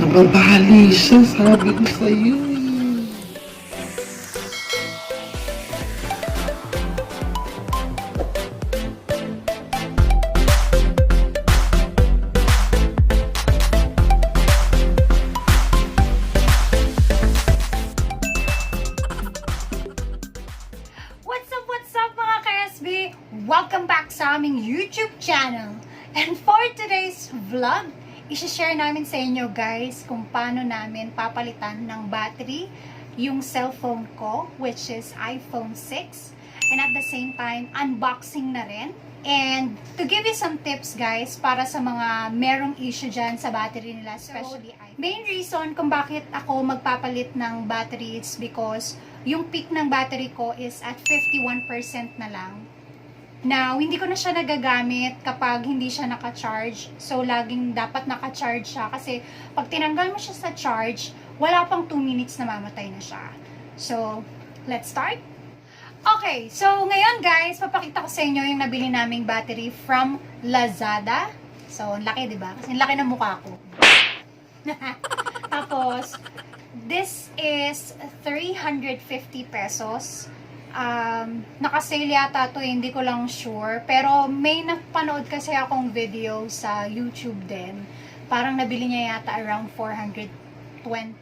Nababali siya, sabi ko sa'yo eh. What's up mga ka-SB? Welcome back sa aming YouTube channel. And for today's vlog, i-share namin sa inyo guys kung paano namin papalitan ng battery yung cellphone ko, which is iPhone 6. And at the same time, unboxing na rin. And to give you some tips guys, para sa mga merong issue dyan sa battery nila, especially main reason kung bakit ako magpapalit ng battery is because yung peak ng battery ko is at 51% na lang. Now, hindi ko na siya nagagamit kapag hindi siya naka-charge. So, laging dapat naka-charge siya kasi pag tinanggal mo siya sa charge, wala pang 2 minutes na mamatay na siya. So, let's start. Okay, so ngayon guys, papakita ko sa inyo yung nabili naming battery from Lazada. So, ang laki, diba? Kasi ang laki ng mukha ko. Tapos, this is 350 pesos. Naka-sale yata to, hindi ko lang sure. Pero may napanood kasi akong video sa YouTube din. Parang nabili niya yata around 420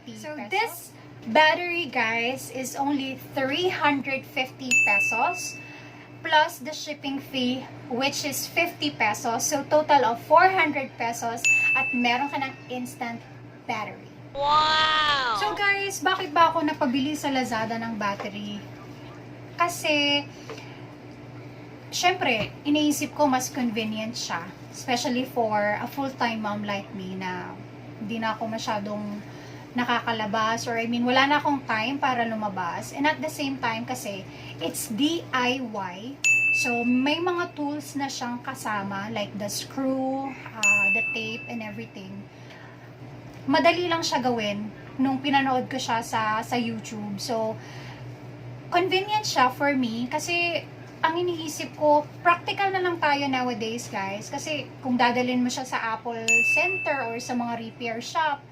pesos. So, this battery guys is only 350 pesos plus the shipping fee which is 50 pesos. So total of 400 pesos at meron ka ng instant battery. Wow! So guys, bakit ba ako napabili sa Lazada ng battery? Kasi syempre, iniisip ko mas convenient siya, especially for a full-time mom like me na hindi na ako masyadong nakakalabas, or I mean, wala na akong time para lumabas. And at the same time kasi, it's DIY. So, may mga tools na siyang kasama, like the screw, the tape, and everything. Madali lang siya gawin nung pinanood ko siya sa YouTube. So, convenient siya for me kasi ang iniisip ko, practical na lang tayo nowadays, guys. Kasi kung dadalhin mo siya sa Apple Center or sa mga repair shop,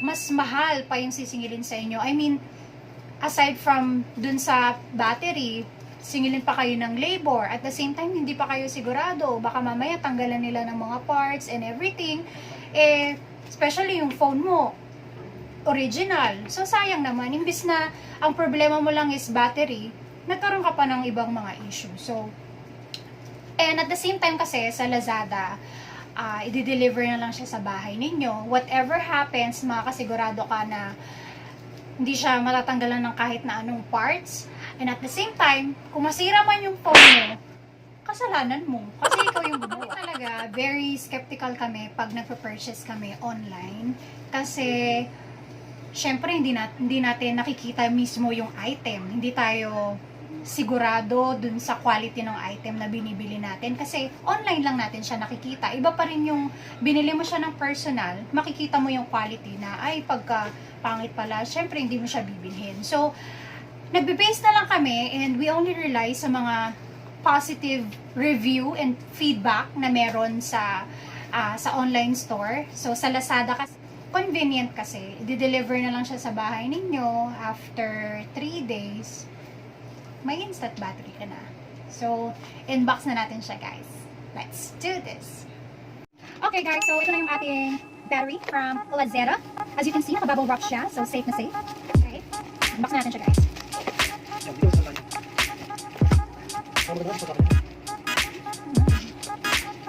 mas mahal pa yung sisingilin sa inyo. I mean, aside from dun sa battery, singilin pa kayo ng labor. At the same time, hindi pa kayo sigurado. Baka mamaya tanggalan nila ng mga parts and everything. Eh, especially yung phone mo, original. So, sayang naman. Imbis na ang problema mo lang is battery, nagkaroon ka pa ng ibang mga issue. So, and at the same time kasi, sa Lazada, i-deliver na lang siya sa bahay ninyo. Whatever happens, makakasigurado ka na hindi siya matatanggalan ng kahit na anong parts. And at the same time, kung masira man yung phone mo, kasalanan mo. Kasi ikaw yung gumawa. Talaga, very skeptical kami pag nagpa-purchase kami online. Kasi, syempre, hindi natin nakikita mismo yung item. Hindi tayo sigurado dun sa quality ng item na binibili natin kasi online lang natin siya nakikita. Iba pa rin yung binili mo siya ng personal, makikita mo yung quality na ay pagka pangit pala, syempre hindi mo siya bibilhin. So, nagbe-base na lang kami and we only rely sa mga positive review and feedback na meron sa online store. So, sa Lazada kasi convenient kasi, i-deliver na lang siya sa bahay ninyo after 3 days. May instant battery ka na. So, inbox na natin siya, guys. Let's do this. Okay, guys. So, ito na yung ating battery from Lazada. As you can see, naka-bubble wrap siya. So, safe na safe. Okay. Inbox na natin siya, guys.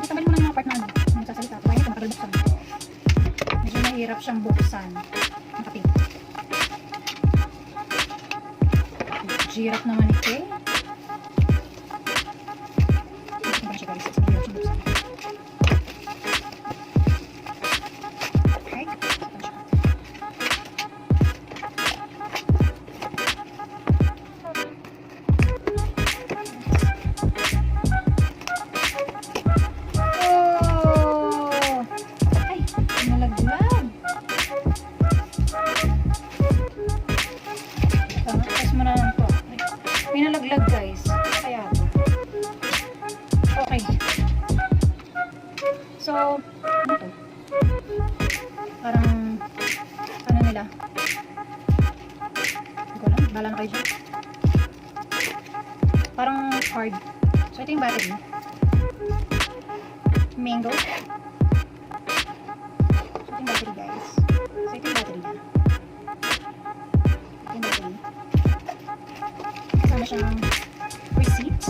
Tanggalin mo lang yung mga part na ano. Yung sasalita. Kaya ito, makakabuksan. Medyo mahirap siyang buksan. Nakapin. Hirap naman ito eh. Ito ba siya guys? Hirap siya buksan. Okay. Oh! Ay! Nalaglag! Tapos mo na lang to. May nalaglag guys. Kaya okay. So, ano to? Parang, ano nila? Hindi ko alam, bahala na kayo dyan. Parang hard. So, ito yung battery. Mango. So, ito yung battery, guys. So, ito yung battery niya. Ito yung battery. Kasama siyang receipt.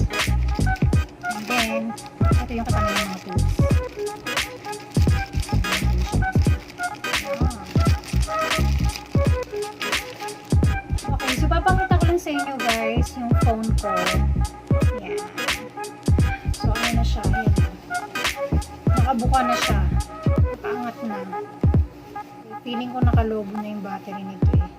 And then, ito yung kasama ng mga tools. Okay, so papakita ko lang sa inyo guys yung phone ko. Yan. So ano na siya, yan. Nakabuka na siya. Nakaangat na. Feeling ko nakalobo na yung battery nito eh.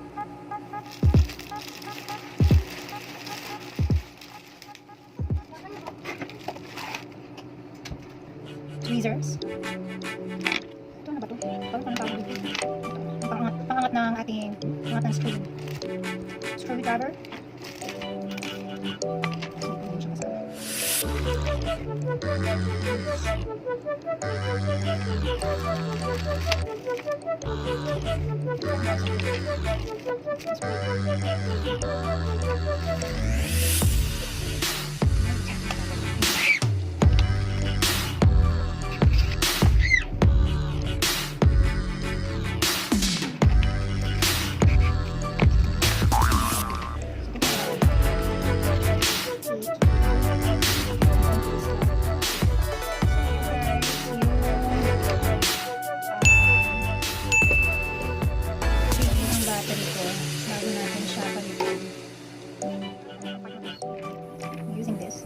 Tweezers. Ito na ba ito? Ito na tawag dito. Pangangat ng ating screw. Screw driver. Using this.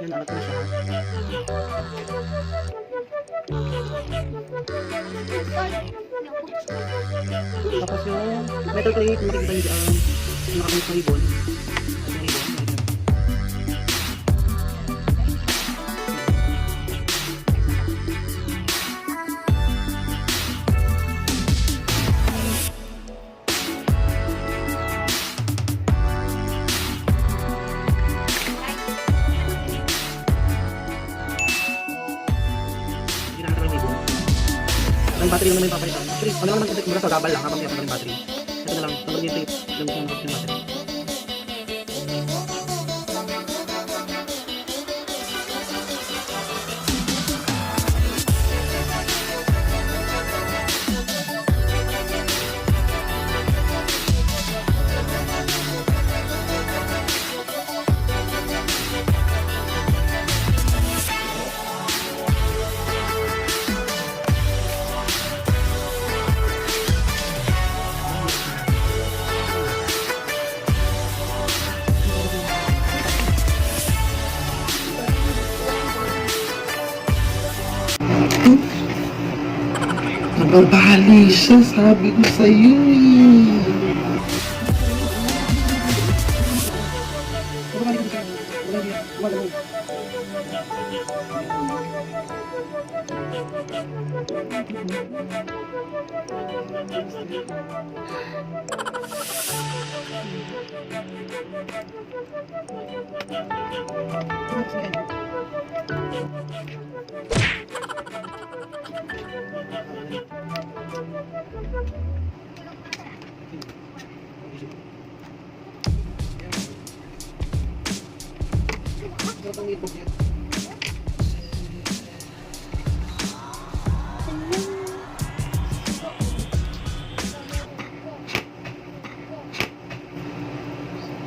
Yan, alat na siya. Tapos yung metal plate, makikita nyo dyan. Nakakamit ng ribbon. Ang battery yung naman yung papalitan. Actually, ano naman kasi kumula sa gabal lang habang may yung battery. Ito na lang, tanggalin yung tape. Yung battery. Nababali siya, sabi ko sa'yo eh.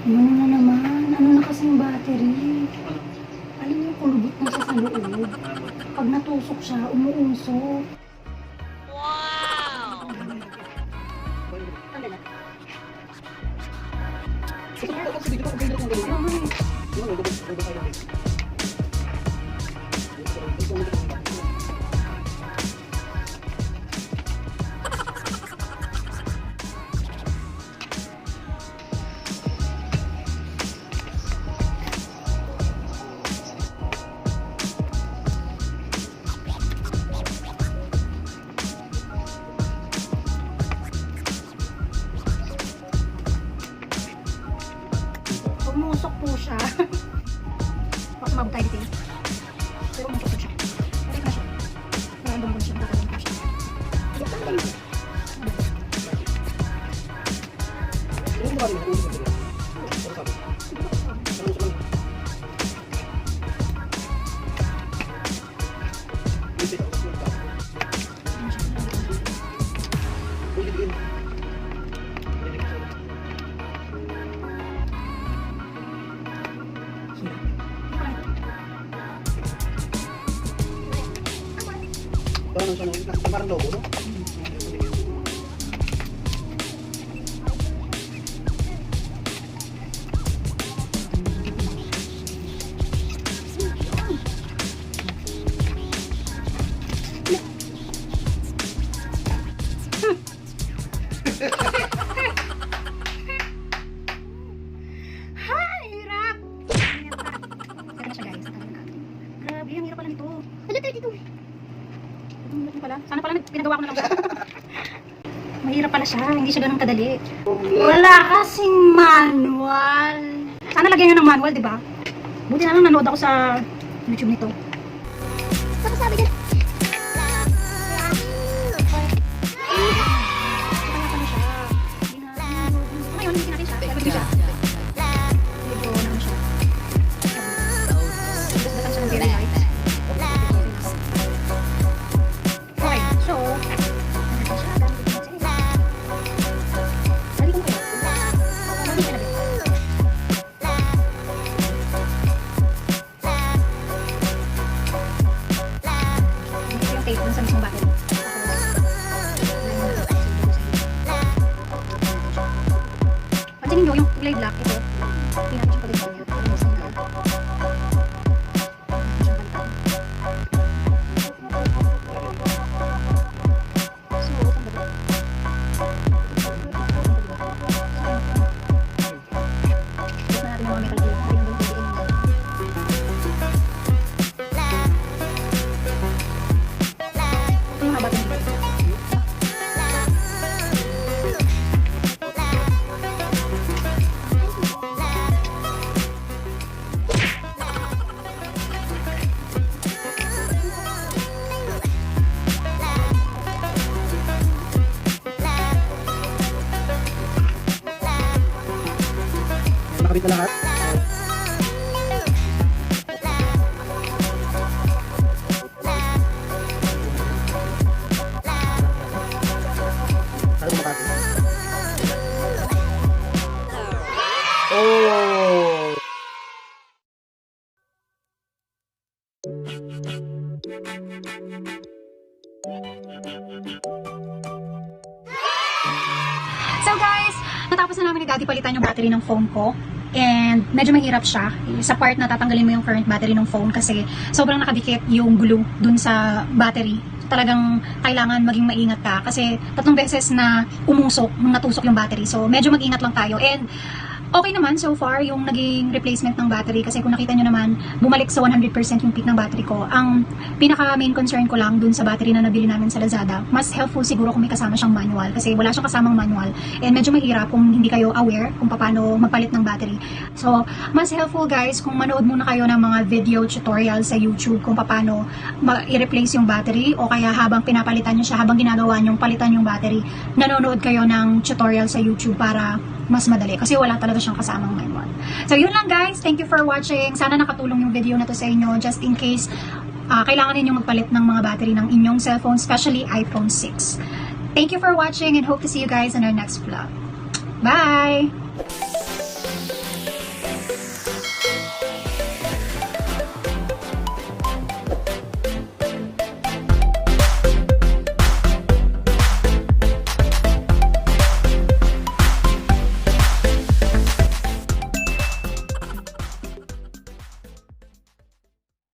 Ano na naman? Ano na kasing battery? Alam mo, kulubot na siya sa loob. Pag natusok siya, umuusok. Umusok po siya. Baka sumabog tayo dito. Pero umusok po siya. Pwede na siya. Nandun po siya. Nakakaroon po siya. Parang lobo, no? Hirap! Teka na siya guys. Grabe, ang hirap pala nito. Wala tayo dito. Ito pala. Sana pala pinagawa ko na lang siya. Mahirap pala siya. Hindi siya ganun kadali. Wala kasing manual. Sana lagyan nyo ng manual, di ba? Buti na lang nanood ako sa YouTube nito. Ano sabi dyan? Ngayon, hindi natin siya. Sabi siya. Medyo naman siya. Dasdatan siya ng very light. Okay, so yung tape dun sa mismong battery. Pansinin nyo yung kulay black, ito. Hindi natin siya palitan niya. Ayusin na. Nakabit na lahat. Saan makati? Oh! So guys, natapos na namin ni Daddy palitan yung battery ng phone ko. And medyo mahirap siya sa part na tatanggalin mo yung current battery ng phone kasi sobrang nakadikit yung glue dun sa battery. Talagang kailangan maging maingat ka kasi 3 beses na umusok nung natusok yung battery. So medyo mag-ingat lang tayo. And okay naman so far yung naging replacement ng battery kasi kung nakita nyo naman, bumalik sa 100% yung peak ng battery ko. Ang pinaka main concern ko lang dun sa battery na nabili namin sa Lazada, mas helpful siguro kung may kasama siyang manual kasi wala siyang kasamang manual and medyo mahirap kung hindi kayo aware kung paano magpalit ng battery. So, mas helpful guys kung manood muna kayo ng mga video tutorial sa YouTube kung paano i-replace yung battery o kaya habang pinapalitan nyo siya, habang ginagawa nyong palitan yung battery, nanonood kayo ng tutorial sa YouTube para mas madali kasi wala talaga siyang kasamang manual. So yun lang guys, thank you for watching. Sana nakatulong yung video na to sa inyo just in case kailangan ninyong magpalit ng mga battery ng inyong cellphone, especially iPhone 6. Thank you for watching and hope to see you guys in our next vlog. Bye!